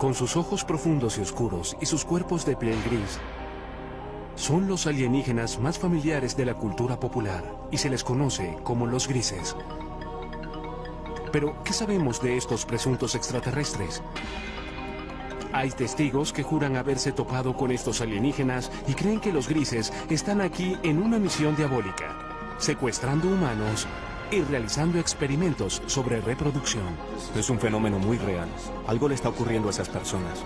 Con sus ojos profundos y oscuros y sus cuerpos de piel gris, son los alienígenas más familiares de la cultura popular y se les conoce como los grises. Pero, ¿qué sabemos de estos presuntos extraterrestres? Hay testigos que juran haberse topado con estos alienígenas y creen que los grises están aquí en una misión diabólica, secuestrando humanos y realizando experimentos sobre reproducción. Es un fenómeno muy real. Algo le está ocurriendo a esas personas.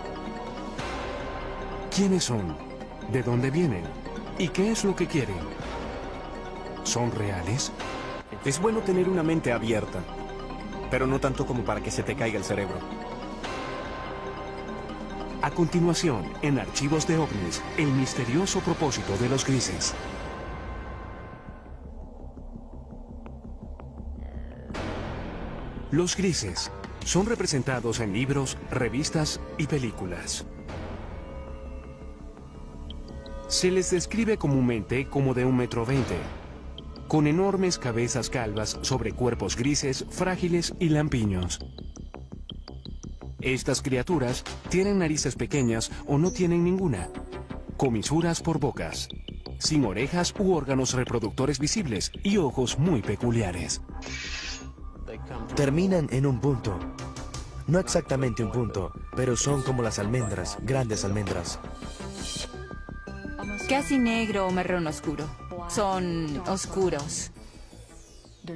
¿Quiénes son? ¿De dónde vienen? ¿Y qué es lo que quieren? ¿Son reales? Es bueno tener una mente abierta, pero no tanto como para que se te caiga el cerebro. A continuación, en Archivos de OVNIs, el misterioso propósito de los grises. Los grises son representados en libros, revistas y películas. Se les describe comúnmente como de 1,20 m, con enormes cabezas calvas sobre cuerpos grises, frágiles y lampiños. Estas criaturas tienen narices pequeñas o no tienen ninguna, comisuras por bocas, sin orejas u órganos reproductores visibles y ojos muy peculiares. Terminan en un punto. No exactamente un punto, pero son como las almendras, grandes almendras. Casi negro o marrón oscuro. Son oscuros.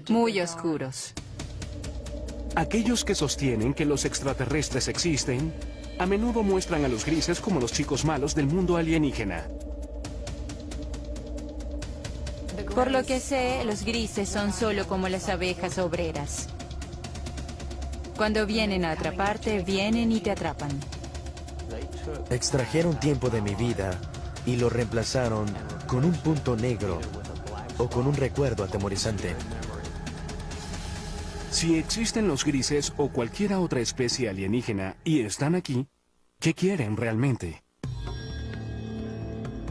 Muy oscuros. Aquellos que sostienen que los extraterrestres existen, a menudo muestran a los grises como los chicos malos del mundo alienígena. Por lo que sé, los grises son solo como las abejas obreras. Cuando vienen a atraparte, vienen y te atrapan. Extrajeron tiempo de mi vida y lo reemplazaron con un punto negro o con un recuerdo atemorizante. Si existen los grises o cualquier otra especie alienígena y están aquí, ¿qué quieren realmente?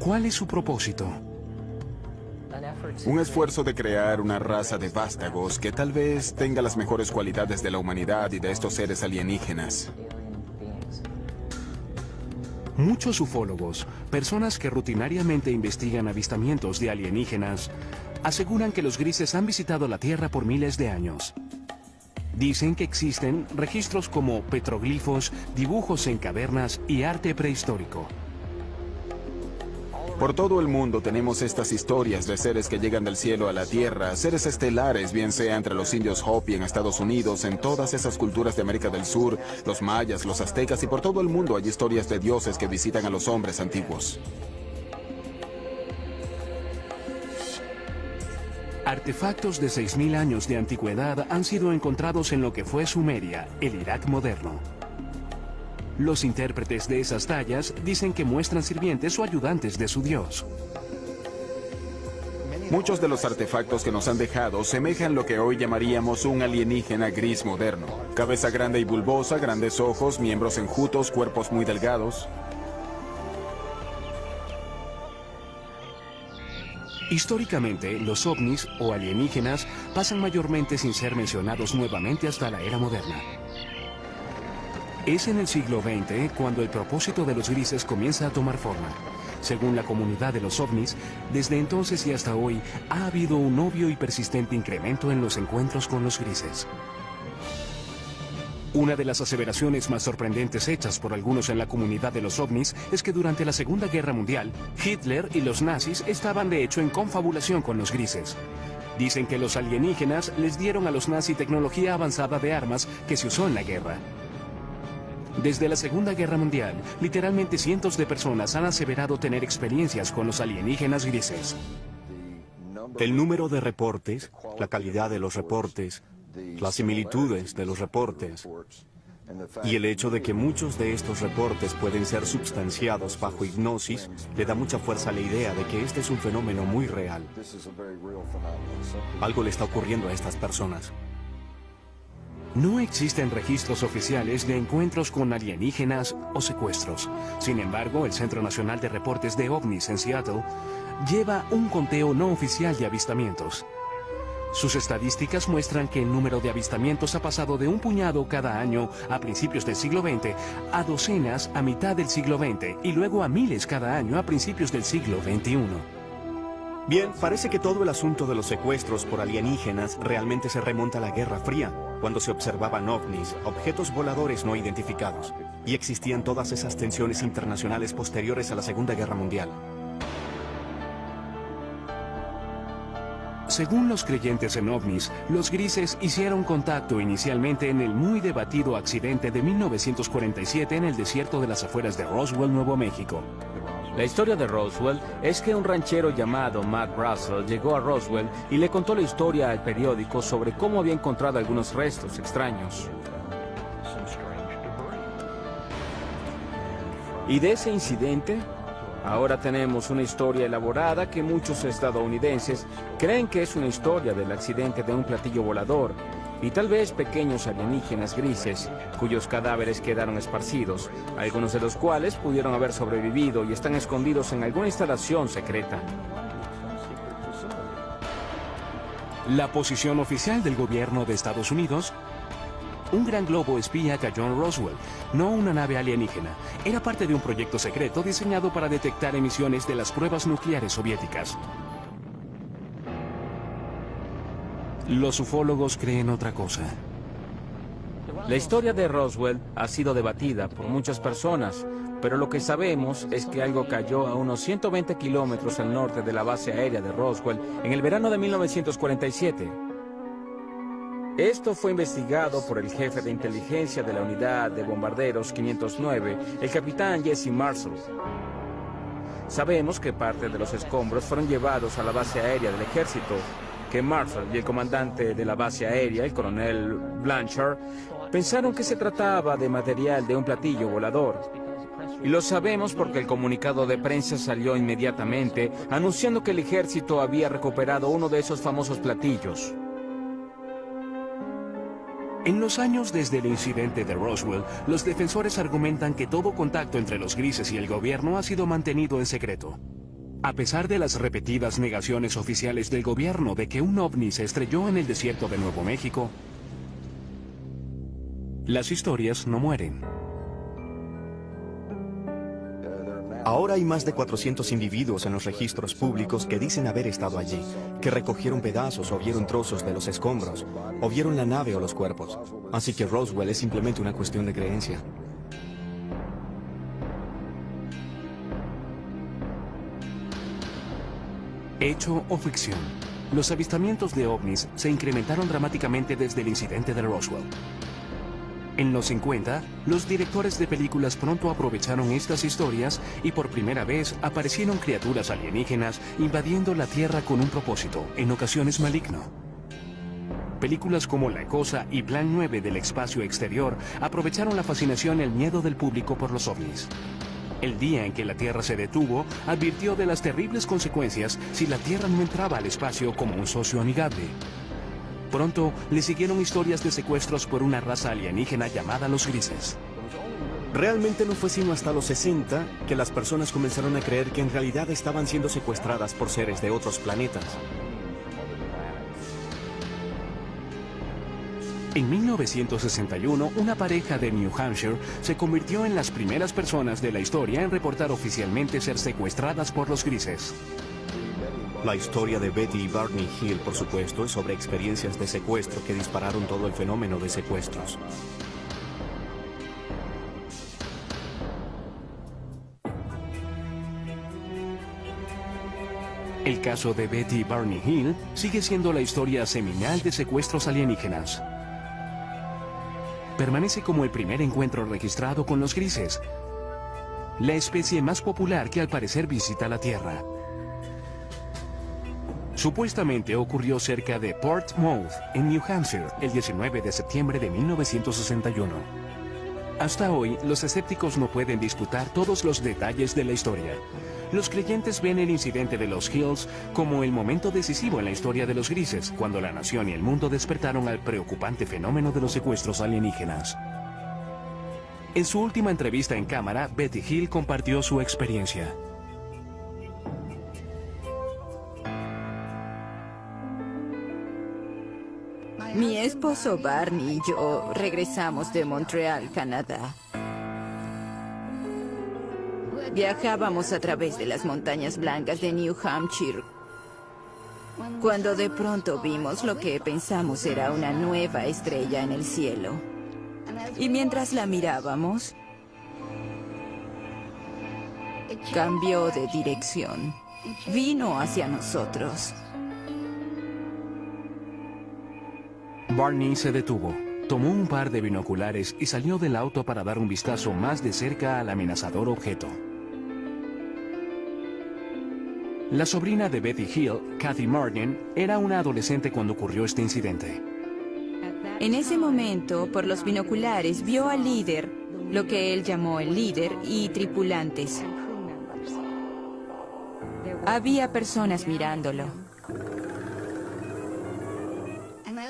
¿Cuál es su propósito? Un esfuerzo de crear una raza de vástagos que tal vez tenga las mejores cualidades de la humanidad y de estos seres alienígenas. Muchos ufólogos, personas que rutinariamente investigan avistamientos de alienígenas, aseguran que los grises han visitado la Tierra por miles de años. Dicen que existen registros como petroglifos, dibujos en cavernas y arte prehistórico. Por todo el mundo tenemos estas historias de seres que llegan del cielo a la tierra, seres estelares, bien sea entre los indios Hopi en Estados Unidos, en todas esas culturas de América del Sur, los mayas, los aztecas y por todo el mundo hay historias de dioses que visitan a los hombres antiguos. Artefactos de 6.000 años de antigüedad han sido encontrados en lo que fue Sumeria, el Irak moderno. Los intérpretes de esas tallas dicen que muestran sirvientes o ayudantes de su dios. Muchos de los artefactos que nos han dejado semejan lo que hoy llamaríamos un alienígena gris moderno. Cabeza grande y bulbosa, grandes ojos, miembros enjutos, cuerpos muy delgados. Históricamente, los ovnis o alienígenas pasan mayormente sin ser mencionados nuevamente hasta la era moderna. Es en el siglo XX cuando el propósito de los grises comienza a tomar forma. Según la comunidad de los ovnis, desde entonces y hasta hoy ha habido un obvio y persistente incremento en los encuentros con los grises. Una de las aseveraciones más sorprendentes hechas por algunos en la comunidad de los ovnis es que durante la Segunda Guerra Mundial, Hitler y los nazis estaban de hecho en confabulación con los grises. Dicen que los alienígenas les dieron a los nazis tecnología avanzada de armas que se usó en la guerra. Desde la Segunda Guerra Mundial, literalmente cientos de personas han aseverado tener experiencias con los alienígenas grises. El número de reportes, la calidad de los reportes, las similitudes de los reportes y el hecho de que muchos de estos reportes pueden ser substanciados bajo hipnosis le da mucha fuerza a la idea de que este es un fenómeno muy real. Algo le está ocurriendo a estas personas. No existen registros oficiales de encuentros con alienígenas o secuestros. Sin embargo, el Centro Nacional de Reportes de OVNIs en Seattle lleva un conteo no oficial de avistamientos. Sus estadísticas muestran que el número de avistamientos ha pasado de un puñado cada año a principios del siglo XX a docenas a mitad del siglo XX y luego a miles cada año a principios del siglo XXI. Bien, parece que todo el asunto de los secuestros por alienígenas realmente se remonta a la Guerra Fría, cuando se observaban ovnis, objetos voladores no identificados, y existían todas esas tensiones internacionales posteriores a la Segunda Guerra Mundial. Según los creyentes en ovnis, los grises hicieron contacto inicialmente en el muy debatido accidente de 1947 en el desierto de las afueras de Roswell, Nuevo México. La historia de Roswell es que un ranchero llamado Matt Russell llegó a Roswell y le contó la historia al periódico sobre cómo había encontrado algunos restos extraños. Y de ese incidente, ahora tenemos una historia elaborada que muchos estadounidenses creen que es una historia del accidente de un platillo volador y tal vez pequeños alienígenas grises cuyos cadáveres quedaron esparcidos, algunos de los cuales pudieron haber sobrevivido y están escondidos en alguna instalación secreta. La posición oficial del gobierno de Estados Unidos: un gran globo espía cayó en Roswell, no una nave alienígena. Era parte de un proyecto secreto diseñado para detectar emisiones de las pruebas nucleares soviéticas. Los ufólogos creen otra cosa. La historia de Roswell ha sido debatida por muchas personas, pero lo que sabemos es que algo cayó a unos 120 kilómetros al norte de la base aérea de Roswell en el verano de 1947. Esto fue investigado por el jefe de inteligencia de la unidad de bombarderos 509, el capitán Jesse Marshall. Sabemos que parte de los escombros fueron llevados a la base aérea del ejército, que Marshall y el comandante de la base aérea, el coronel Blanchard, pensaron que se trataba de material de un platillo volador. Y lo sabemos porque el comunicado de prensa salió inmediatamente anunciando que el ejército había recuperado uno de esos famosos platillos. En los años desde el incidente de Roswell, los defensores argumentan que todo contacto entre los grises y el gobierno ha sido mantenido en secreto. A pesar de las repetidas negaciones oficiales del gobierno de que un ovni se estrelló en el desierto de Nuevo México, las historias no mueren. Ahora hay más de 400 individuos en los registros públicos que dicen haber estado allí, que recogieron pedazos o vieron trozos de los escombros, o vieron la nave o los cuerpos. Así que Roswell es simplemente una cuestión de creencia. Hecho o ficción, los avistamientos de ovnis se incrementaron dramáticamente desde el incidente de Roswell. En los 50, los directores de películas pronto aprovecharon estas historias y por primera vez aparecieron criaturas alienígenas invadiendo la Tierra con un propósito, en ocasiones maligno. Películas como La Cosa y Plan 9 del espacio exterior aprovecharon la fascinación y el miedo del público por los ovnis. El día en que la Tierra se detuvo, advirtió de las terribles consecuencias si la Tierra no entraba al espacio como un socio amigable. Pronto le siguieron historias de secuestros por una raza alienígena llamada los grises. Realmente no fue sino hasta los 60 que las personas comenzaron a creer que en realidad estaban siendo secuestradas por seres de otros planetas. En 1961, una pareja de New Hampshire se convirtió en las primeras personas de la historia en reportar oficialmente ser secuestradas por los grises. La historia de Betty y Barney Hill, por supuesto, es sobre experiencias de secuestro que dispararon todo el fenómeno de secuestros. El caso de Betty y Barney Hill sigue siendo la historia seminal de secuestros alienígenas. Permanece como el primer encuentro registrado con los grises, la especie más popular que al parecer visita la Tierra. Supuestamente ocurrió cerca de Portsmouth, en New Hampshire, el 19 de septiembre de 1961. Hasta hoy, los escépticos no pueden disputar todos los detalles de la historia. Los creyentes ven el incidente de los Hills como el momento decisivo en la historia de los grises, cuando la nación y el mundo despertaron al preocupante fenómeno de los secuestros alienígenas. En su última entrevista en cámara, Betty Hill compartió su experiencia. Mi esposo Barney y yo regresamos de Montreal, Canadá. Viajábamos a través de las montañas blancas de New Hampshire, cuando de pronto vimos lo que pensamos era una nueva estrella en el cielo. Y mientras la mirábamos, cambió de dirección. Vino hacia nosotros. Barney se detuvo, tomó un par de binoculares y salió del auto para dar un vistazo más de cerca al amenazador objeto. La sobrina de Betty Hill, Kathy Martin, era una adolescente cuando ocurrió este incidente. En ese momento, por los binoculares, vio al líder, lo que él llamó el líder, y tripulantes. Había personas mirándolo.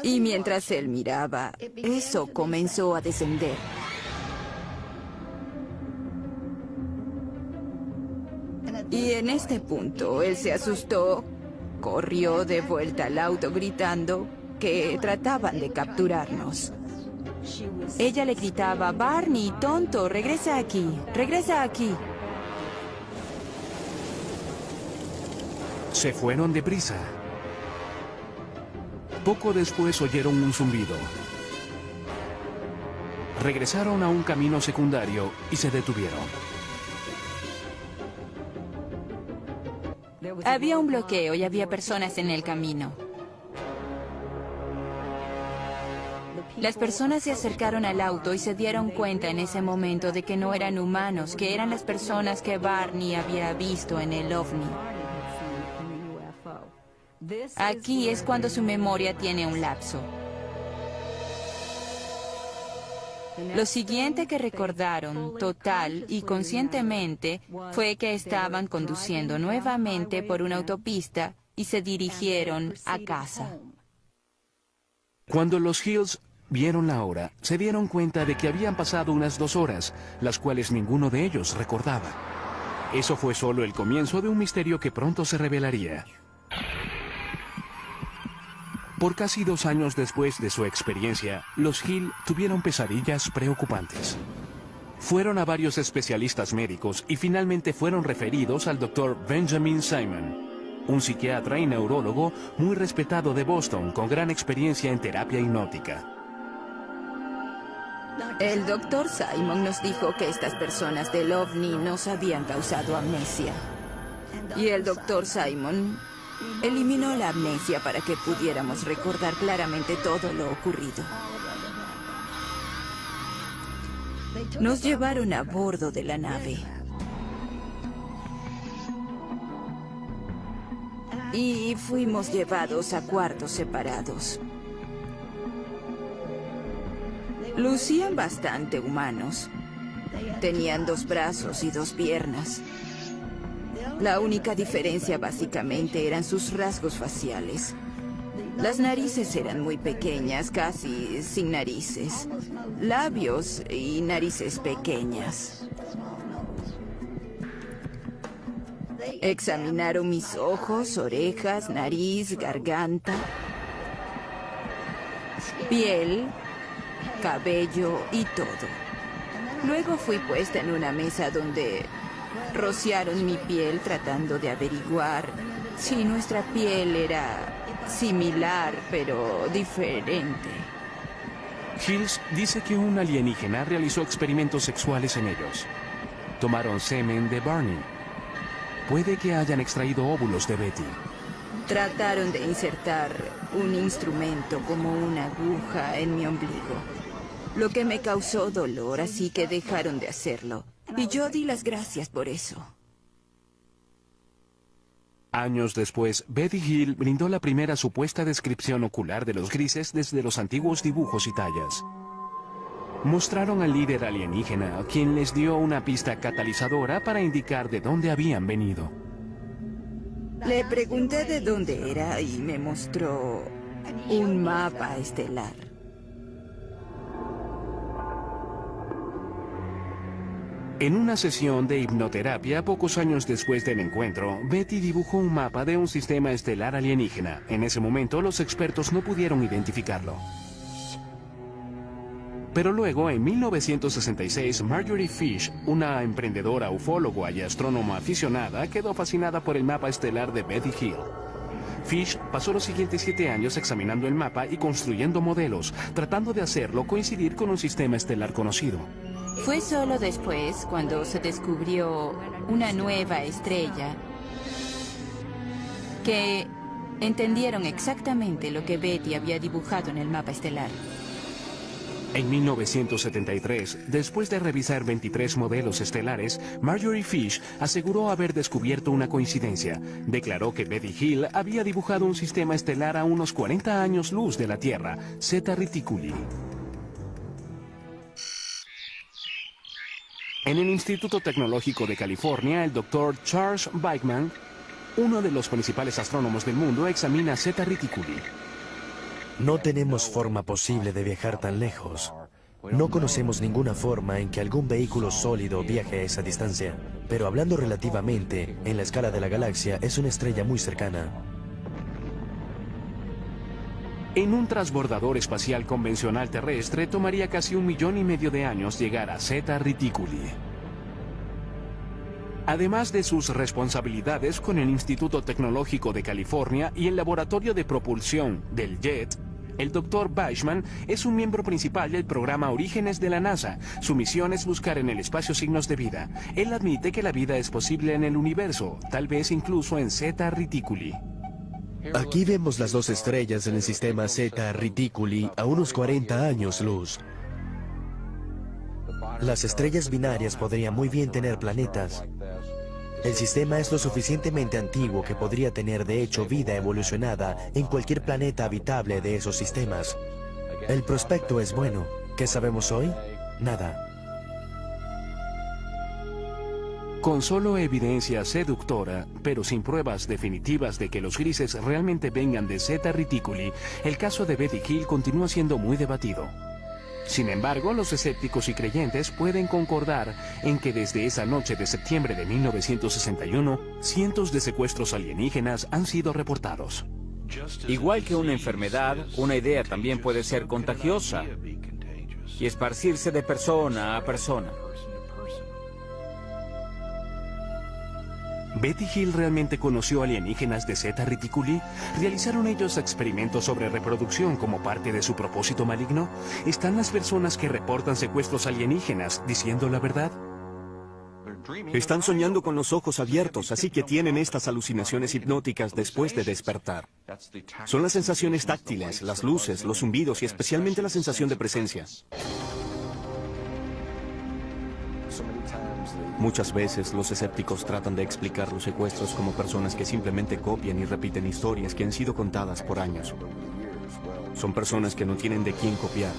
Y mientras él miraba, eso comenzó a descender. Y en este punto, él se asustó, corrió de vuelta al auto gritando que trataban de capturarnos. Ella le gritaba, Barney, tonto, regresa aquí, regresa aquí. Se fueron deprisa. Poco después oyeron un zumbido. Regresaron a un camino secundario y se detuvieron. Había un bloqueo y había personas en el camino. Las personas se acercaron al auto y se dieron cuenta en ese momento de que no eran humanos, que eran las personas que Barney había visto en el ovni. Aquí es cuando su memoria tiene un lapso. Lo siguiente que recordaron, total y conscientemente, fue que estaban conduciendo nuevamente por una autopista y se dirigieron a casa. Cuando los Hills vieron la hora, se dieron cuenta de que habían pasado unas 2 horas, las cuales ninguno de ellos recordaba. Eso fue solo el comienzo de un misterio que pronto se revelaría. Por casi 2 años después de su experiencia, los Hill tuvieron pesadillas preocupantes. Fueron a varios especialistas médicos y finalmente fueron referidos al Dr. Benjamin Simon, un psiquiatra y neurólogo muy respetado de Boston con gran experiencia en terapia hipnótica. El Dr. Simon nos dijo que estas personas del ovni nos habían causado amnesia. Y el Dr. Simon eliminó la amnesia para que pudiéramos recordar claramente todo lo ocurrido. Nos llevaron a bordo de la nave. Y fuimos llevados a cuartos separados. Lucían bastante humanos. Tenían 2 brazos y 2 piernas. La única diferencia básicamente eran sus rasgos faciales. Las narices eran muy pequeñas, casi sin narices. Labios y narices pequeñas. Examinaron mis ojos, orejas, nariz, garganta, piel, cabello y todo. Luego fui puesta en una mesa donde rociaron mi piel tratando de averiguar si nuestra piel era similar pero diferente. Hills dice que un alienígena realizó experimentos sexuales en ellos. Tomaron semen de Barney. Puede que hayan extraído óvulos de Betty. Trataron de insertar un instrumento como una aguja en mi ombligo, lo que me causó dolor, así que dejaron de hacerlo. Y yo di las gracias por eso. Años después, Betty Hill brindó la primera supuesta descripción ocular de los grises desde los antiguos dibujos y tallas. Mostraron al líder alienígena, quien les dio una pista catalizadora para indicar de dónde habían venido. Le pregunté de dónde era y me mostró un mapa estelar. En una sesión de hipnoterapia, pocos años después del encuentro, Betty dibujó un mapa de un sistema estelar alienígena. En ese momento, los expertos no pudieron identificarlo. Pero luego, en 1966, Marjorie Fish, una emprendedora ufóloga y astrónoma aficionada, quedó fascinada por el mapa estelar de Betty Hill. Fish pasó los siguientes 7 años examinando el mapa y construyendo modelos, tratando de hacerlo coincidir con un sistema estelar conocido. Fue solo después, cuando se descubrió una nueva estrella, que entendieron exactamente lo que Betty había dibujado en el mapa estelar. En 1973, después de revisar 23 modelos estelares, Marjorie Fish aseguró haber descubierto una coincidencia. Declaró que Betty Hill había dibujado un sistema estelar a unos 40 años luz de la Tierra, Zeta Reticuli. En el Instituto Tecnológico de California, el Dr. Charles Bachman, uno de los principales astrónomos del mundo, examina Zeta Reticuli. No tenemos forma posible de viajar tan lejos. No conocemos ninguna forma en que algún vehículo sólido viaje a esa distancia. Pero hablando relativamente, en la escala de la galaxia, es una estrella muy cercana. En un transbordador espacial convencional terrestre tomaría casi 1,5 millones de años llegar a Zeta Reticuli. Además de sus responsabilidades con el Instituto Tecnológico de California y el Laboratorio de Propulsión del JET, el Dr. Bachman es un miembro principal del programa Orígenes de la NASA. Su misión es buscar en el espacio signos de vida. Él admite que la vida es posible en el universo, tal vez incluso en Zeta Reticuli. Aquí vemos las 2 estrellas en el sistema Zeta Reticuli a unos 40 años luz. Las estrellas binarias podrían muy bien tener planetas. El sistema es lo suficientemente antiguo que podría tener de hecho vida evolucionada en cualquier planeta habitable de esos sistemas. El prospecto es bueno. ¿Qué sabemos hoy? Nada. Con solo evidencia seductora, pero sin pruebas definitivas de que los grises realmente vengan de Zeta Reticuli, el caso de Betty Hill continúa siendo muy debatido. Sin embargo, los escépticos y creyentes pueden concordar en que desde esa noche de septiembre de 1961, cientos de secuestros alienígenas han sido reportados. Igual que una enfermedad, una idea también puede ser contagiosa y esparcirse de persona a persona. ¿Betty Hill realmente conoció alienígenas de Zeta Reticuli? ¿Realizaron ellos experimentos sobre reproducción como parte de su propósito maligno? ¿Están las personas que reportan secuestros alienígenas diciendo la verdad? Están soñando con los ojos abiertos, así que tienen estas alucinaciones hipnóticas después de despertar. Son las sensaciones táctiles, las luces, los zumbidos y especialmente la sensación de presencia. Muchas veces los escépticos tratan de explicar los secuestros como personas que simplemente copian y repiten historias que han sido contadas por años. Son personas que no tienen de quién copiar.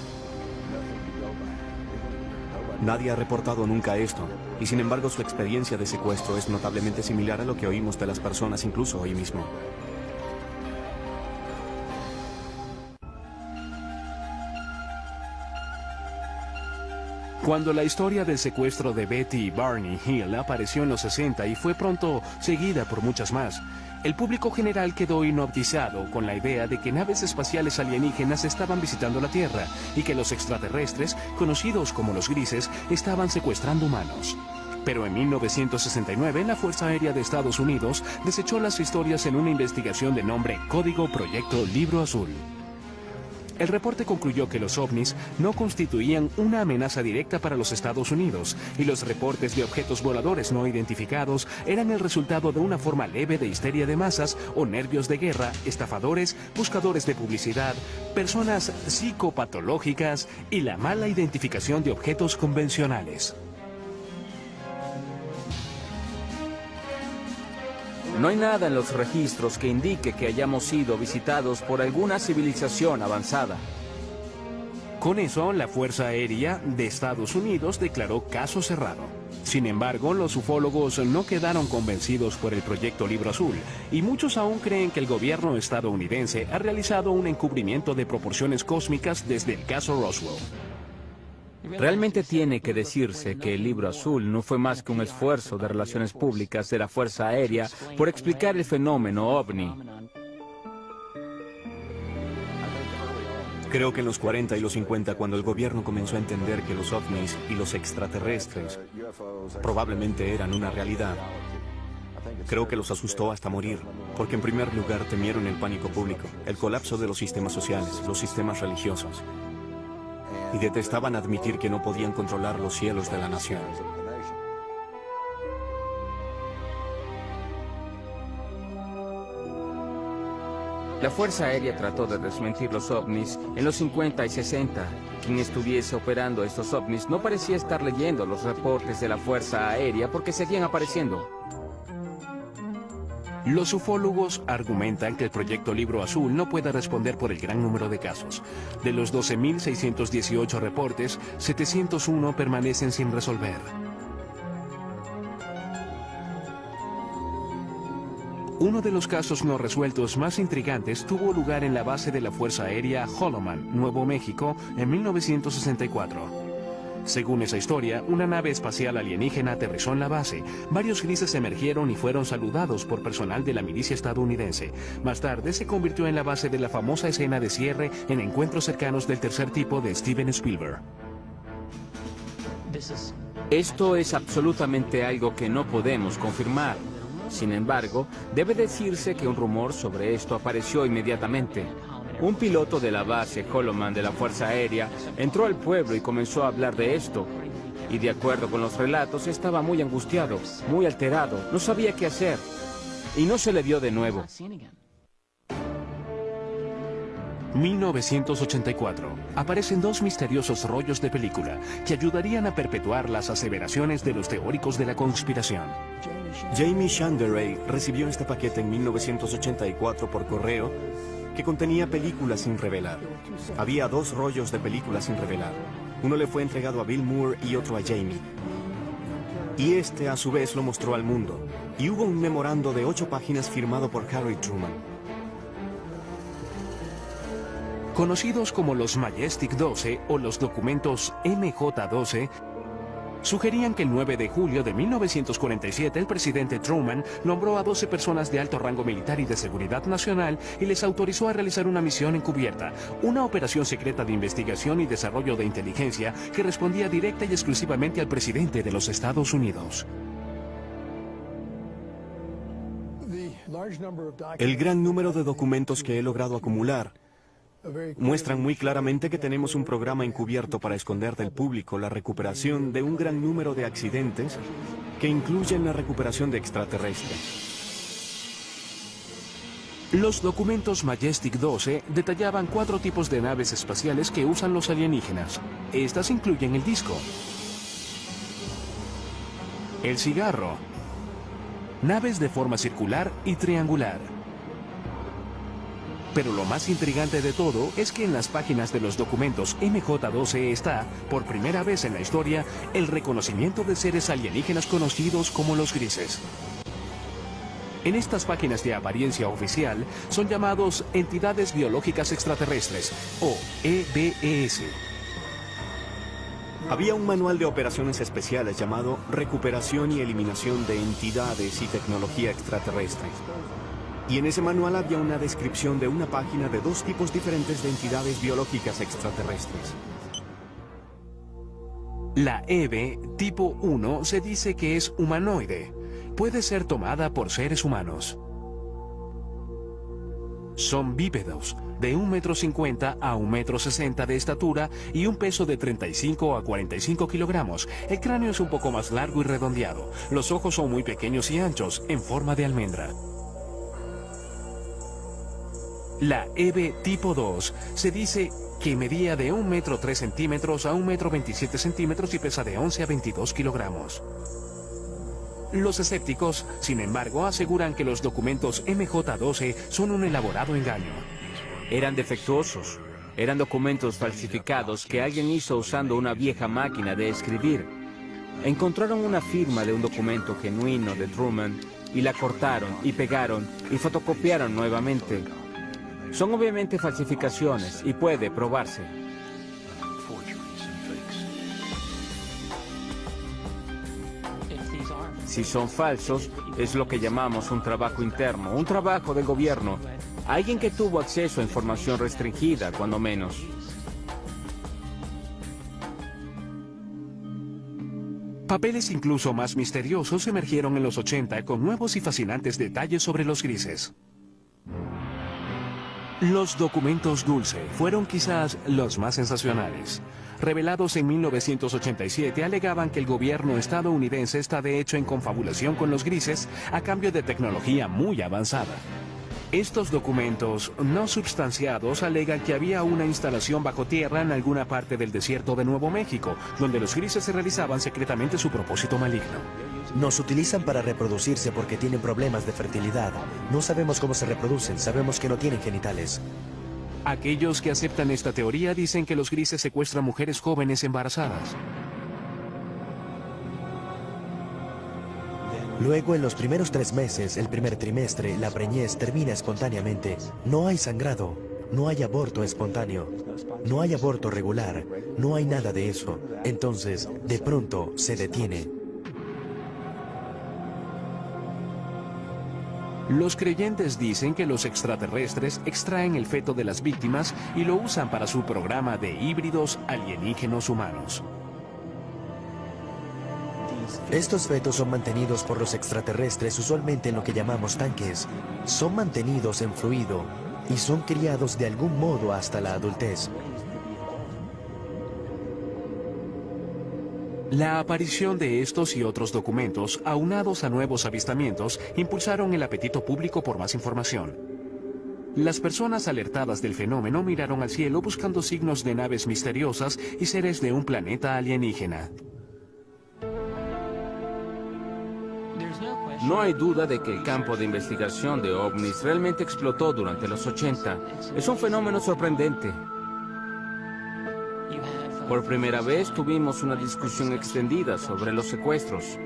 Nadie ha reportado nunca esto, y sin embargo su experiencia de secuestro es notablemente similar a lo que oímos de las personas incluso hoy mismo. Cuando la historia del secuestro de Betty y Barney Hill apareció en los 60 y fue pronto seguida por muchas más, el público general quedó hipnotizado con la idea de que naves espaciales alienígenas estaban visitando la Tierra y que los extraterrestres, conocidos como los grises, estaban secuestrando humanos. Pero en 1969, la Fuerza Aérea de Estados Unidos desechó las historias en una investigación de nombre Código Proyecto Libro Azul. El reporte concluyó que los ovnis no constituían una amenaza directa para los Estados Unidos y los reportes de objetos voladores no identificados eran el resultado de una forma leve de histeria de masas o nervios de guerra, estafadores, buscadores de publicidad, personas psicopatológicas y la mala identificación de objetos convencionales. No hay nada en los registros que indique que hayamos sido visitados por alguna civilización avanzada. Con eso, la Fuerza Aérea de Estados Unidos declaró caso cerrado. Sin embargo, los ufólogos no quedaron convencidos por el proyecto Libro Azul, y muchos aún creen que el gobierno estadounidense ha realizado un encubrimiento de proporciones cósmicas desde el caso Roswell. Realmente tiene que decirse que el Libro Azul no fue más que un esfuerzo de relaciones públicas de la Fuerza Aérea por explicar el fenómeno OVNI. Creo que en los 40 y los 50, cuando el gobierno comenzó a entender que los ovnis y los extraterrestres probablemente eran una realidad, creo que los asustó hasta morir, porque en primer lugar temieron el pánico público, el colapso de los sistemas sociales, los sistemas religiosos, y detestaban admitir que no podían controlar los cielos de la nación. La Fuerza Aérea trató de desmentir los ovnis en los 50 y 60. Quien estuviese operando estos ovnis no parecía estar leyendo los reportes de la Fuerza Aérea porque seguían apareciendo. Los ufólogos argumentan que el proyecto Libro Azul no puede responder por el gran número de casos. De los 12.618 reportes, 701 permanecen sin resolver. Uno de los casos no resueltos más intrigantes tuvo lugar en la base de la Fuerza Aérea Holloman, Nuevo México, en 1964. Según esa historia, una nave espacial alienígena aterrizó en la base. Varios grises emergieron y fueron saludados por personal de la milicia estadounidense. Más tarde se convirtió en la base de la famosa escena de cierre en Encuentros cercanos del tercer tipo de Steven Spielberg. Esto es absolutamente algo que no podemos confirmar. Sin embargo, debe decirse que un rumor sobre esto apareció inmediatamente. Un piloto de la base Holloman de la Fuerza Aérea entró al pueblo y comenzó a hablar de esto. Y de acuerdo con los relatos, estaba muy angustiado, muy alterado, no sabía qué hacer. Y no se le vio de nuevo. 1984. Aparecen dos misteriosos rollos de película que ayudarían a perpetuar las aseveraciones de los teóricos de la conspiración. Jamie Shanderay recibió este paquete en 1984 por correo que contenía películas sin revelar. Había dos rollos de películas sin revelar. Uno le fue entregado a Bill Moore y otro a Jamie. Y este a su vez lo mostró al mundo. Y hubo un memorando de 8 páginas firmado por Harry Truman. Conocidos como los Majestic 12 o los documentos MJ-12, sugerían que el 9 de julio de 1947 el presidente Truman nombró a 12 personas de alto rango militar y de seguridad nacional y les autorizó a realizar una misión encubierta, una operación secreta de investigación y desarrollo de inteligencia que respondía directa y exclusivamente al presidente de los Estados Unidos. El gran número de documentos que he logrado acumular muestran muy claramente que tenemos un programa encubierto para esconder del público la recuperación de un gran número de accidentes que incluyen la recuperación de extraterrestres. Los documentos Majestic 12 detallaban 4 tipos de naves espaciales que usan los alienígenas. Estas incluyen el disco, el cigarro, naves de forma circular y triangular. Pero lo más intrigante de todo es que en las páginas de los documentos MJ-12 está, por primera vez en la historia, el reconocimiento de seres alienígenas conocidos como los grises. En estas páginas de apariencia oficial son llamados entidades biológicas extraterrestres, o EBES. Había un manual de operaciones especiales llamado Recuperación y Eliminación de Entidades y Tecnología Extraterrestre. Y en ese manual había una descripción de una página de 2 tipos diferentes de entidades biológicas extraterrestres. La EBE tipo 1 se dice que es humanoide. Puede ser tomada por seres humanos. Son bípedos, de 1,50 m a 1,60 m de estatura y un peso de 35 a 45 kilogramos. El cráneo es un poco más largo y redondeado. Los ojos son muy pequeños y anchos, en forma de almendra. La EBE tipo 2 se dice que medía de 1,03 m a 1,27 m y pesa de 11 a 22 kilogramos. Los escépticos, sin embargo, aseguran que los documentos MJ-12 son un elaborado engaño. Eran defectuosos, eran documentos falsificados que alguien hizo usando una vieja máquina de escribir. Encontraron una firma de un documento genuino de Truman y la cortaron y pegaron y fotocopiaron nuevamente. Son obviamente falsificaciones y puede probarse. si son falsos, es lo que llamamos un trabajo interno, un trabajo del gobierno. Alguien que tuvo acceso a información restringida, cuando menos. Papeles incluso más misteriosos emergieron en los 80 con nuevos y fascinantes detalles sobre los grises. Los documentos Dulce fueron quizás los más sensacionales. Revelados en 1987, alegaban que el gobierno estadounidense está de hecho en confabulación con los grises a cambio de tecnología muy avanzada. Estos documentos no substanciados alegan que había una instalación bajo tierra en alguna parte del desierto de Nuevo México, donde los grises se realizaban secretamente su propósito maligno. Nos utilizan para reproducirse porque tienen problemas de fertilidad. No sabemos cómo se reproducen, sabemos que no tienen genitales. Aquellos que aceptan esta teoría dicen que los grises secuestran mujeres jóvenes embarazadas. Luego, en los primeros 3 meses, el primer trimestre, la preñez termina espontáneamente. No hay sangrado, no hay aborto espontáneo, no hay aborto regular, no hay nada de eso. Entonces, de pronto, se detiene. Los creyentes dicen que los extraterrestres extraen el feto de las víctimas y lo usan para su programa de híbridos alienígenos humanos. Estos fetos son mantenidos por los extraterrestres usualmente en lo que llamamos tanques. Son mantenidos en fluido y son criados de algún modo hasta la adultez. La aparición de estos y otros documentos, aunados a nuevos avistamientos, impulsaron el apetito público por más información. Las personas alertadas del fenómeno miraron al cielo buscando signos de naves misteriosas y seres de un planeta alienígena. No hay duda de que el campo de investigación de ovnis realmente explotó durante los 80. Es un fenómeno sorprendente. Por primera vez tuvimos una discusión extendida sobre los secuestros.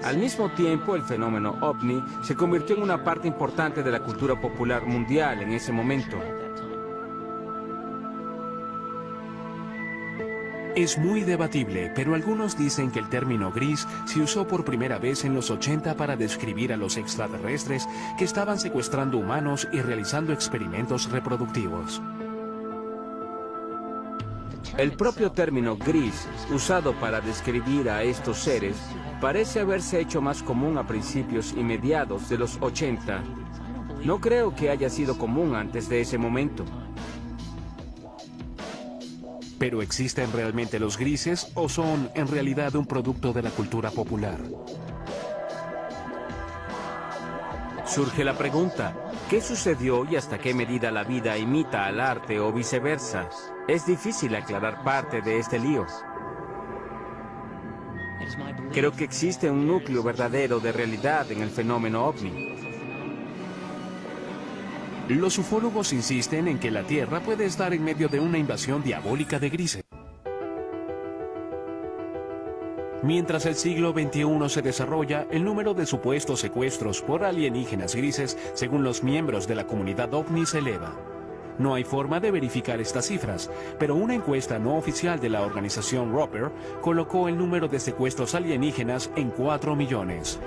Al mismo tiempo, el fenómeno ovni se convirtió en una parte importante de la cultura popular mundial en ese momento. Es muy debatible, pero algunos dicen que el término gris se usó por primera vez en los 80 para describir a los extraterrestres que estaban secuestrando humanos y realizando experimentos reproductivos. El propio término gris, usado para describir a estos seres, parece haberse hecho más común a principios y mediados de los 80. No creo que haya sido común antes de ese momento. ¿Pero existen realmente los grises o son en realidad un producto de la cultura popular? Surge la pregunta, ¿qué sucedió y hasta qué medida la vida imita al arte o viceversa? Es difícil aclarar parte de este lío. Creo que existe un núcleo verdadero de realidad en el fenómeno ovni. Los ufólogos insisten en que la Tierra puede estar en medio de una invasión diabólica de grises. Mientras el siglo XXI se desarrolla, el número de supuestos secuestros por alienígenas grises, según los miembros de la comunidad ovni, se eleva. No hay forma de verificar estas cifras, pero una encuesta no oficial de la organización Roper colocó el número de secuestros alienígenas en 4 millones.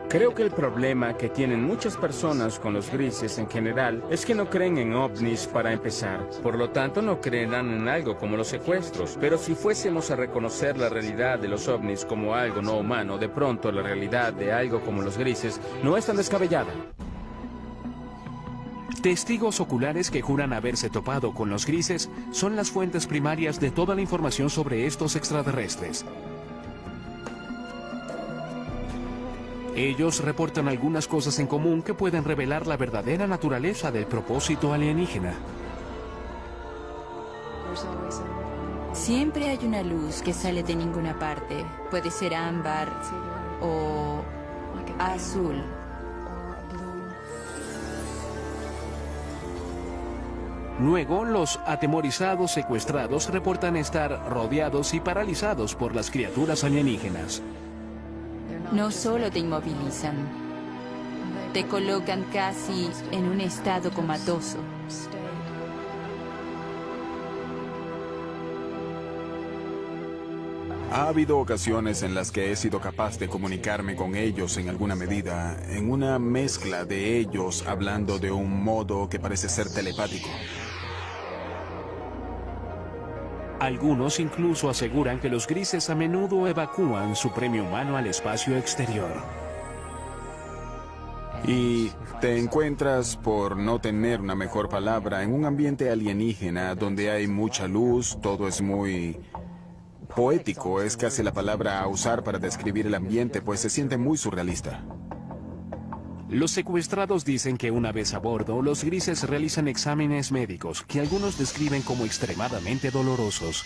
Creo que el problema que tienen muchas personas con los grises en general es que no creen en ovnis para empezar. Por lo tanto, no creerán en algo como los secuestros. Pero si fuésemos a reconocer la realidad de los ovnis como algo no humano, de pronto la realidad de algo como los grises no es tan descabellada. Testigos oculares que juran haberse topado con los grises son las fuentes primarias de toda la información sobre estos extraterrestres. Ellos reportan algunas cosas en común que pueden revelar la verdadera naturaleza del propósito alienígena. Siempre hay una luz que sale de ninguna parte. Puede ser ámbar o azul. Luego, los atemorizados secuestrados reportan estar rodeados y paralizados por las criaturas alienígenas. No solo te inmovilizan, te colocan casi en un estado comatoso. Ha habido ocasiones en las que he sido capaz de comunicarme con ellos en alguna medida, en una mezcla de ellos hablando de un modo que parece ser telepático. Algunos incluso aseguran que los grises a menudo evacúan su premio humano al espacio exterior. Y te encuentras, por no tener una mejor palabra, en un ambiente alienígena donde hay mucha luz, todo es muy poético, es casi la palabra a usar para describir el ambiente, pues se siente muy surrealista. Los secuestrados dicen que una vez a bordo, los grises realizan exámenes médicos que algunos describen como extremadamente dolorosos.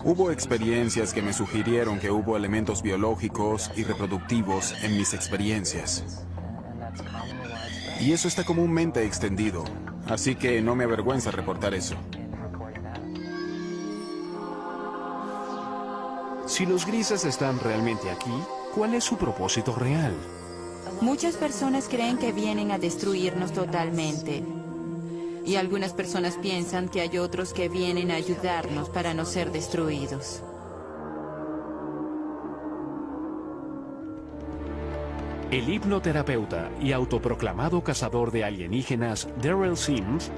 Hubo experiencias que me sugirieron que hubo elementos biológicos y reproductivos en mis experiencias. Y eso está comúnmente extendido, así que no me avergüenza reportar eso. Si los grises están realmente aquí, ¿cuál es su propósito real? Muchas personas creen que vienen a destruirnos totalmente. Y algunas personas piensan que hay otros que vienen a ayudarnos para no ser destruidos. El hipnoterapeuta y autoproclamado cazador de alienígenas Daryl Sims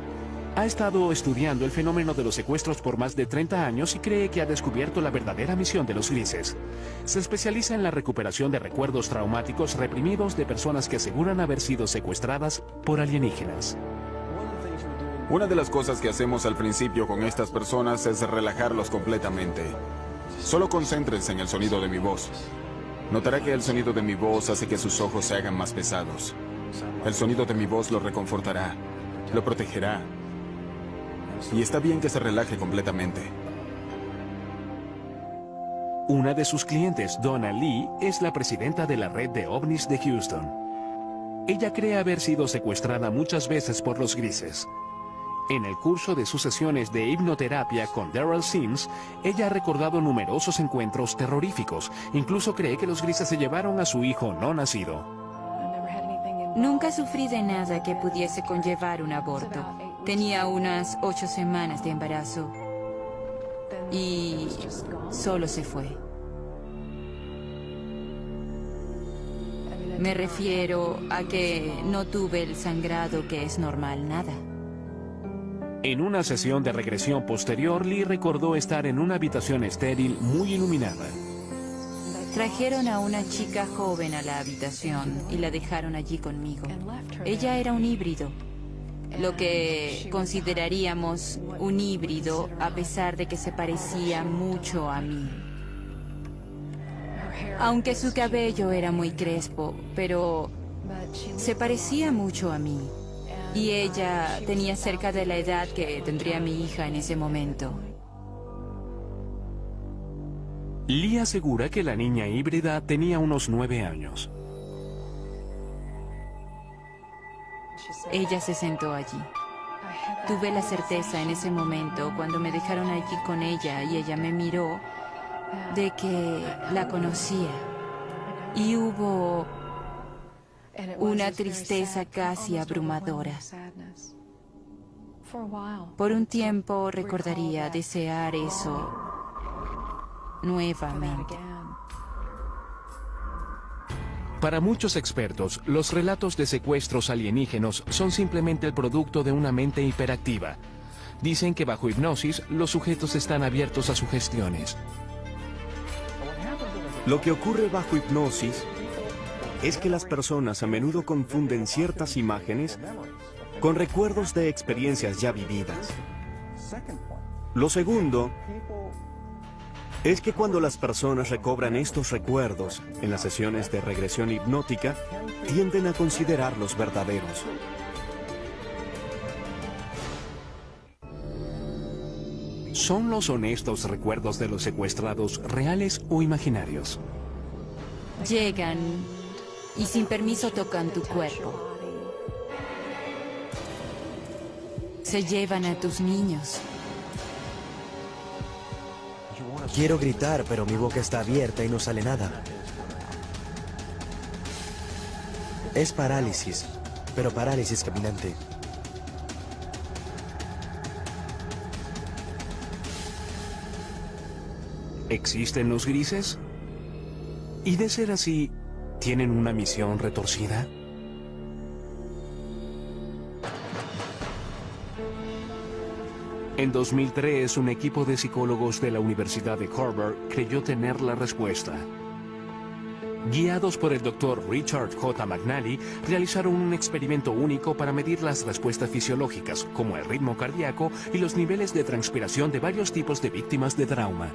ha estado estudiando el fenómeno de los secuestros por más de 30 años y cree que ha descubierto la verdadera misión de los grises. Se especializa en la recuperación de recuerdos traumáticos reprimidos de personas que aseguran haber sido secuestradas por alienígenas. Una de las cosas que hacemos al principio con estas personas es relajarlos completamente. Solo concéntrense en el sonido de mi voz. Notará que el sonido de mi voz hace que sus ojos se hagan más pesados. El sonido de mi voz lo reconfortará, lo protegerá. Y está bien que se relaje completamente. Una de sus clientes, Donna Lee, es la presidenta de la red de ovnis de Houston. Ella cree haber sido secuestrada muchas veces por los grises. En el curso de sus sesiones de hipnoterapia con Daryl Sims, ella ha recordado numerosos encuentros terroríficos. Incluso cree que los grises se llevaron a su hijo no nacido. Nunca sufrí de nada que pudiese conllevar un aborto. Tenía unas 8 semanas de embarazo y solo se fue. Me refiero a que no tuve el sangrado que es normal, nada. En una sesión de regresión posterior, Lee recordó estar en una habitación estéril muy iluminada. Trajeron a una chica joven a la habitación y la dejaron allí conmigo. Ella era un híbrido, lo que consideraríamos un híbrido a pesar de que se parecía mucho a mí. Aunque su cabello era muy crespo, pero se parecía mucho a mí. Y ella tenía cerca de la edad que tendría mi hija en ese momento. Lee asegura que la niña híbrida tenía unos 9 años. Ella se sentó allí. Tuve la certeza en ese momento, cuando me dejaron allí con ella y ella me miró, de que la conocía. Y hubo una tristeza casi abrumadora. Por un tiempo recordaría desear eso nuevamente. Para muchos expertos, los relatos de secuestros alienígenos son simplemente el producto de una mente hiperactiva. Dicen que bajo hipnosis, los sujetos están abiertos a sugestiones. Lo que ocurre bajo hipnosis es que las personas a menudo confunden ciertas imágenes con recuerdos de experiencias ya vividas. Lo segundo es que cuando las personas recobran estos recuerdos en las sesiones de regresión hipnótica, tienden a considerarlos verdaderos. ¿Son los honestos recuerdos de los secuestrados reales o imaginarios? Llegan y sin permiso tocan tu cuerpo. Se llevan a tus niños. Quiero gritar, pero mi boca está abierta y no sale nada. Es parálisis, pero parálisis caminante. ¿Existen los grises? Y de ser así, ¿tienen una misión retorcida? En 2003, un equipo de psicólogos de la Universidad de Harvard creyó tener la respuesta. Guiados por el Dr. Richard J. McNally, realizaron un experimento único para medir las respuestas fisiológicas, como el ritmo cardíaco y los niveles de transpiración de varios tipos de víctimas de trauma.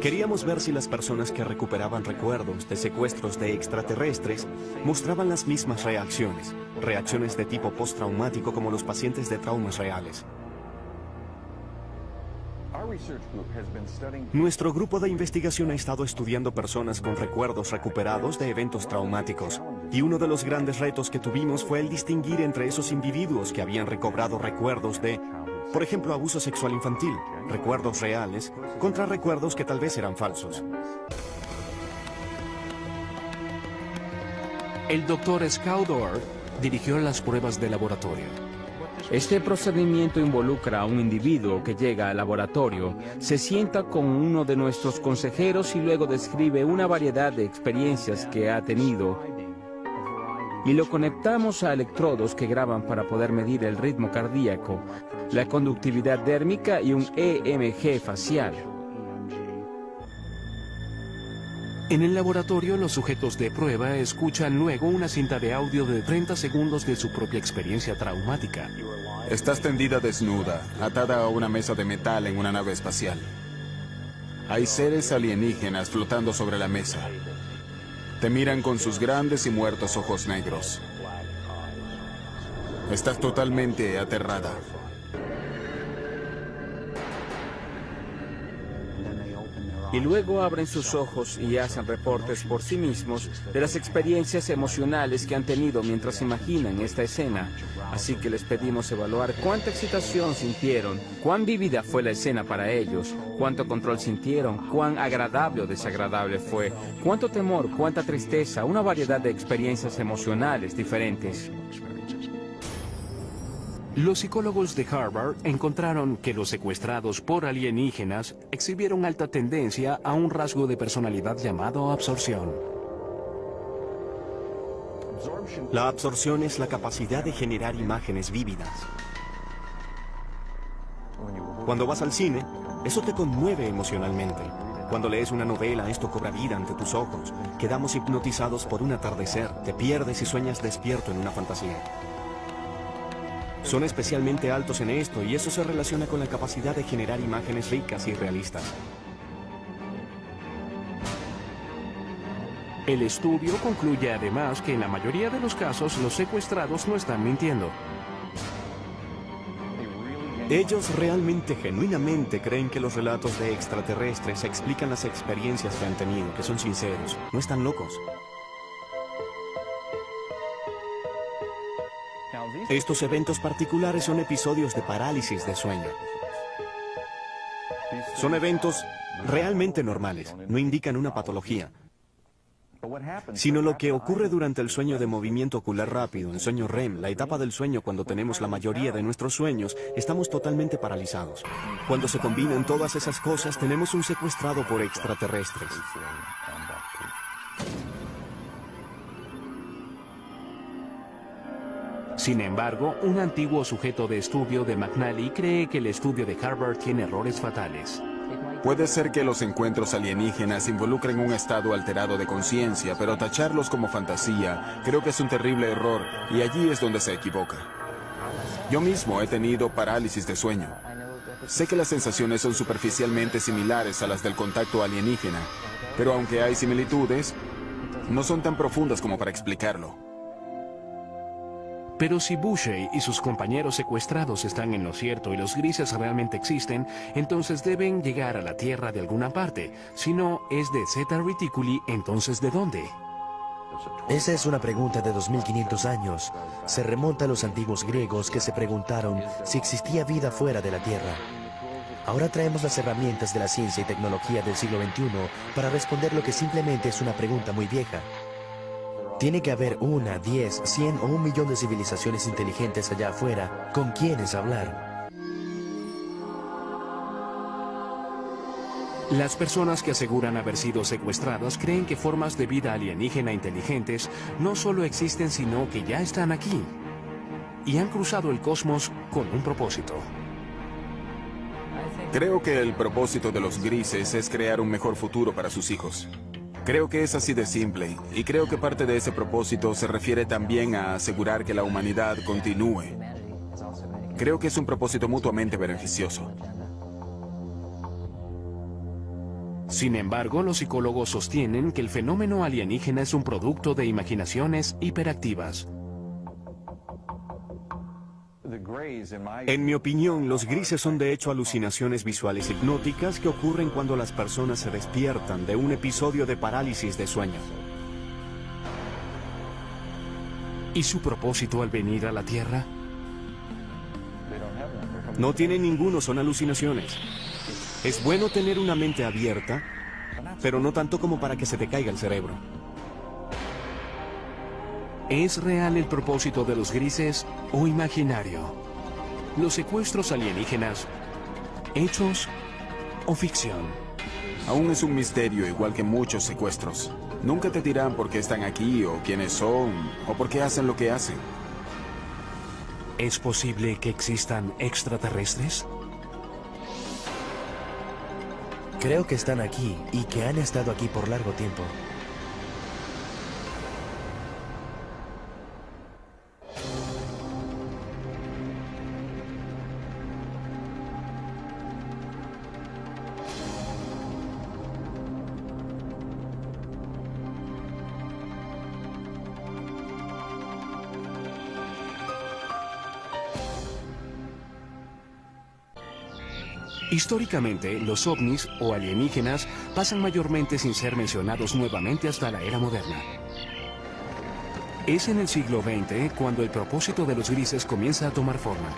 Queríamos ver si las personas que recuperaban recuerdos de secuestros de extraterrestres mostraban las mismas reacciones de tipo postraumático como los pacientes de traumas reales. Nuestro grupo de investigación ha estado estudiando personas con recuerdos recuperados de eventos traumáticos, y uno de los grandes retos que tuvimos fue el distinguir entre esos individuos que habían recobrado recuerdos de, por ejemplo, abuso sexual infantil, recuerdos reales, contra recuerdos que tal vez eran falsos. El Dr. Skaldor dirigió las pruebas de laboratorio. Este procedimiento involucra a un individuo que llega al laboratorio, se sienta con uno de nuestros consejeros y luego describe una variedad de experiencias que ha tenido, y lo conectamos a electrodos que graban para poder medir el ritmo cardíaco, la conductividad dérmica y un EMG facial. En el laboratorio, los sujetos de prueba escuchan luego una cinta de audio de 30 segundos de su propia experiencia traumática. Estás tendida desnuda, atada a una mesa de metal en una nave espacial. Hay seres alienígenas flotando sobre la mesa. Te miran con sus grandes y muertos ojos negros. Estás totalmente aterrada. Y luego abren sus ojos y hacen reportes por sí mismos de las experiencias emocionales que han tenido mientras imaginan esta escena. Así que les pedimos evaluar cuánta excitación sintieron, cuán vívida fue la escena para ellos, cuánto control sintieron, cuán agradable o desagradable fue, cuánto temor, cuánta tristeza, una variedad de experiencias emocionales diferentes. Los psicólogos de Harvard encontraron que los secuestrados por alienígenas exhibieron alta tendencia a un rasgo de personalidad llamado absorción. La absorción es la capacidad de generar imágenes vívidas. Cuando vas al cine, eso te conmueve emocionalmente. Cuando lees una novela, esto cobra vida ante tus ojos. Quedamos hipnotizados por un atardecer, te pierdes y sueñas despierto en una fantasía. Son especialmente altos en esto y eso se relaciona con la capacidad de generar imágenes ricas y realistas. El estudio concluye además que en la mayoría de los casos los secuestrados no están mintiendo. Ellos realmente, genuinamente creen que los relatos de extraterrestres explican las experiencias que han tenido, que son sinceros, no están locos. Estos eventos particulares son episodios de parálisis de sueño. Son eventos realmente normales, no indican una patología, sino lo que ocurre durante el sueño de movimiento ocular rápido, el sueño REM, la etapa del sueño cuando tenemos la mayoría de nuestros sueños, estamos totalmente paralizados. Cuando se combinan todas esas cosas, tenemos un secuestrado por extraterrestres. Sin embargo, un antiguo sujeto de estudio de McNally cree que el estudio de Harvard tiene errores fatales. Puede ser que los encuentros alienígenas involucren un estado alterado de conciencia, pero tacharlos como fantasía creo que es un terrible error y allí es donde se equivoca. Yo mismo he tenido parálisis de sueño. Sé que las sensaciones son superficialmente similares a las del contacto alienígena, pero aunque hay similitudes, no son tan profundas como para explicarlo. Pero si Bushey y sus compañeros secuestrados están en lo cierto y los grises realmente existen, entonces deben llegar a la Tierra de alguna parte. Si no es de Zeta Reticuli, entonces ¿de dónde? Esa es una pregunta de 2500 años. Se remonta a los antiguos griegos que se preguntaron si existía vida fuera de la Tierra. Ahora traemos las herramientas de la ciencia y tecnología del siglo XXI para responder lo que simplemente es una pregunta muy vieja. Tiene que haber 1, 10, 100 o 1.000.000 de civilizaciones inteligentes allá afuera con quienes hablar. Las personas que aseguran haber sido secuestradas creen que formas de vida alienígena inteligentes no solo existen, sino que ya están aquí y han cruzado el cosmos con un propósito. Creo que el propósito de los grises es crear un mejor futuro para sus hijos. Creo que es así de simple, y creo que parte de ese propósito se refiere también a asegurar que la humanidad continúe. Creo que es un propósito mutuamente beneficioso. Sin embargo, los psicólogos sostienen que el fenómeno alienígena es un producto de imaginaciones hiperactivas. En mi opinión, los grises son de hecho alucinaciones visuales hipnóticas que ocurren cuando las personas se despiertan de un episodio de parálisis de sueño. ¿Y su propósito al venir a la Tierra? No tienen ninguno, son alucinaciones. Es bueno tener una mente abierta, pero no tanto como para que se te caiga el cerebro. ¿Es real el propósito de los grises o imaginario? ¿Los secuestros alienígenas, hechos o ficción? Aún es un misterio, igual que muchos secuestros. Nunca te dirán por qué están aquí, o quiénes son, o por qué hacen lo que hacen. ¿Es posible que existan extraterrestres? Creo que están aquí y que han estado aquí por largo tiempo. Históricamente, los ovnis o alienígenas pasan mayormente sin ser mencionados nuevamente hasta la era moderna. Es en el siglo XX cuando el propósito de los grises comienza a tomar forma.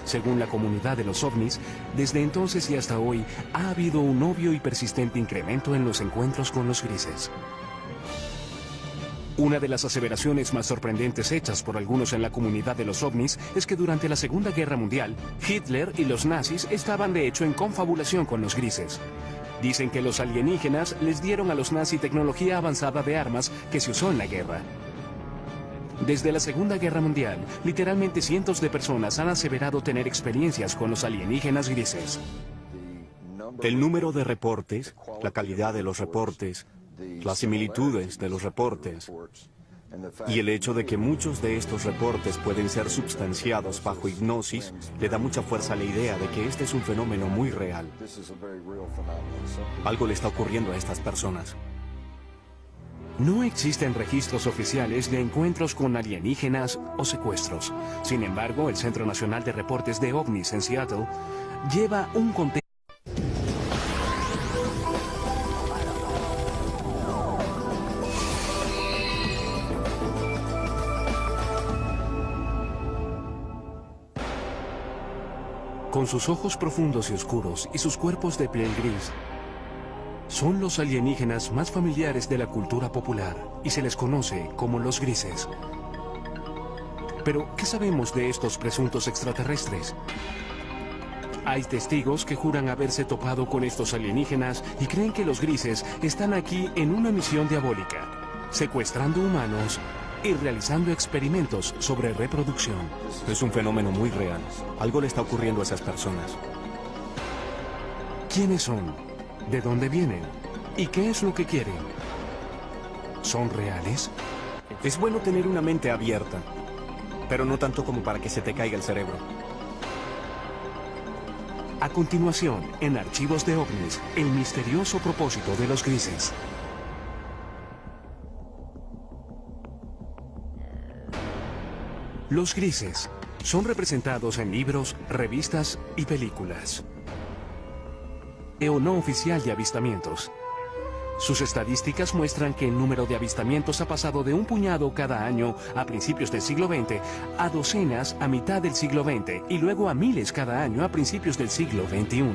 Según la comunidad de los ovnis, desde entonces y hasta hoy ha habido un obvio y persistente incremento en los encuentros con los grises. Una de las aseveraciones más sorprendentes hechas por algunos en la comunidad de los ovnis es que durante la Segunda Guerra Mundial, Hitler y los nazis estaban de hecho en confabulación con los grises. Dicen que los alienígenas les dieron a los nazis tecnología avanzada de armas que se usó en la guerra. Desde la Segunda Guerra Mundial, literalmente cientos de personas han aseverado tener experiencias con los alienígenas grises. El número de reportes, la calidad de los reportes, las similitudes de los reportes y el hecho de que muchos de estos reportes pueden ser substanciados bajo hipnosis le da mucha fuerza a la idea de que este es un fenómeno muy real. Algo le está ocurriendo a estas personas. No existen registros oficiales de encuentros con alienígenas o secuestros. Sin embargo, el Centro Nacional de Reportes de OVNIs en Seattle lleva un conteo. Con sus ojos profundos y oscuros y sus cuerpos de piel gris, son los alienígenas más familiares de la cultura popular y se les conoce como los grises. Pero, ¿qué sabemos de estos presuntos extraterrestres? Hay testigos que juran haberse topado con estos alienígenas y creen que los grises están aquí en una misión diabólica, secuestrando humanos y realizando experimentos sobre reproducción. Es un fenómeno muy real. Algo le está ocurriendo a esas personas. ¿Quiénes son? ¿De dónde vienen? ¿Y qué es lo que quieren? ¿Son reales? Es bueno tener una mente abierta, pero no tanto como para que se te caiga el cerebro. A continuación, en Archivos de OVNIs, el misterioso propósito de los grises. Los grises son representados en libros, revistas y películas. O no oficial de avistamientos. Sus estadísticas muestran que el número de avistamientos ha pasado de un puñado cada año a principios del siglo XX a docenas a mitad del siglo XX y luego a miles cada año a principios del siglo XXI.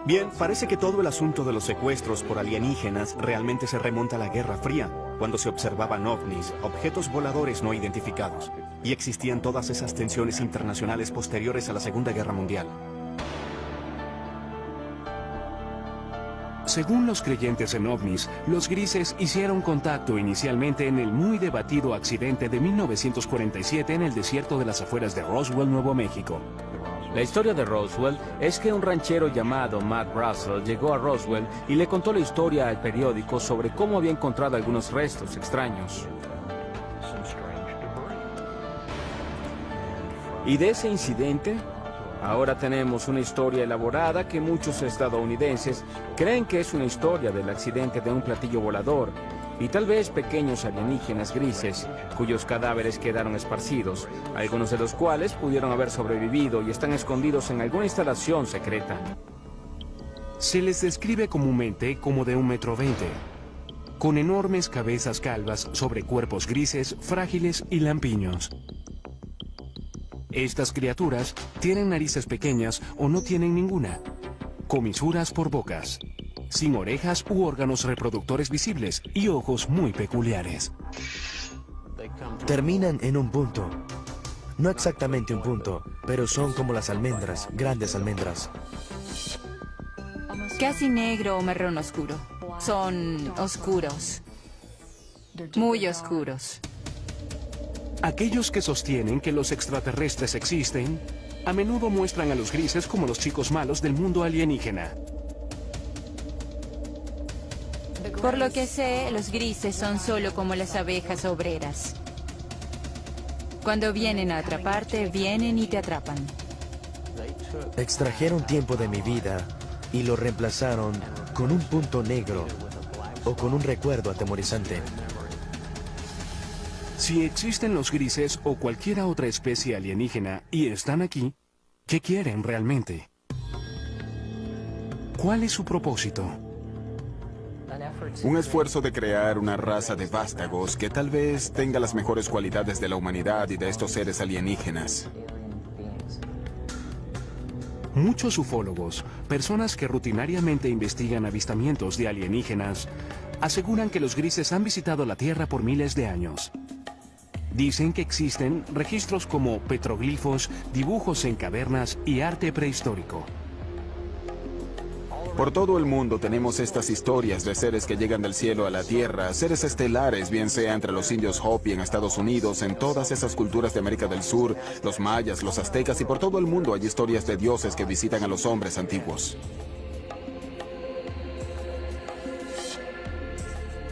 Bien, parece que todo el asunto de los secuestros por alienígenas realmente se remonta a la Guerra Fría, cuando se observaban ovnis, objetos voladores no identificados, y existían todas esas tensiones internacionales posteriores a la Segunda Guerra Mundial. Según los creyentes en ovnis, los grises hicieron contacto inicialmente en el muy debatido accidente de 1947 en el desierto de las afueras de Roswell, Nuevo México. La historia de Roswell es que un ranchero llamado Matt Russell llegó a Roswell y le contó la historia al periódico sobre cómo había encontrado algunos restos extraños. Y de ese incidente, ahora tenemos una historia elaborada que muchos estadounidenses creen que es una historia del accidente de un platillo volador y tal vez pequeños alienígenas grises cuyos cadáveres quedaron esparcidos, algunos de los cuales pudieron haber sobrevivido y están escondidos en alguna instalación secreta. Se les describe comúnmente como de 1,20 m, con enormes cabezas calvas sobre cuerpos grises, frágiles y lampiños. Estas criaturas tienen narices pequeñas o no tienen ninguna, comisuras por bocas, sin orejas u órganos reproductores visibles y ojos muy peculiares. Terminan en un punto. No exactamente un punto, pero son como las almendras, grandes almendras. Casi negro o marrón oscuro. Son oscuros. Muy oscuros. Aquellos que sostienen que los extraterrestres existen, a menudo muestran a los grises como los chicos malos del mundo alienígena. Por lo que sé, los grises son solo como las abejas obreras. Cuando vienen a atraparte, vienen y te atrapan. Extrajeron tiempo de mi vida y lo reemplazaron con un punto negro o con un recuerdo atemorizante. Si existen los grises o cualquier otra especie alienígena y están aquí, ¿qué quieren realmente? ¿Cuál es su propósito? Un esfuerzo de crear una raza de vástagos que tal vez tenga las mejores cualidades de la humanidad y de estos seres alienígenas. Muchos ufólogos, personas que rutinariamente investigan avistamientos de alienígenas, aseguran que los grises han visitado la Tierra por miles de años. Dicen que existen registros como petroglifos, dibujos en cavernas y arte prehistórico. Por todo el mundo tenemos estas historias de seres que llegan del cielo a la tierra, seres estelares, bien sea entre los indios Hopi en Estados Unidos, en todas esas culturas de América del Sur, los mayas, los aztecas y por todo el mundo hay historias de dioses que visitan a los hombres antiguos.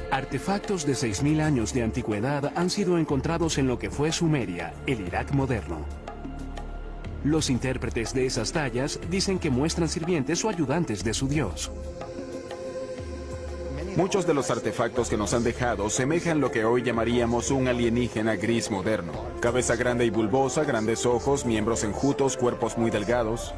Artefactos de 6.000 años de antigüedad han sido encontrados en lo que fue Sumeria, el Irak moderno. Los intérpretes de esas tallas dicen que muestran sirvientes o ayudantes de su dios. Muchos de los artefactos que nos han dejado semejan lo que hoy llamaríamos un alienígena gris moderno. Cabeza grande y bulbosa, grandes ojos, miembros enjutos, cuerpos muy delgados.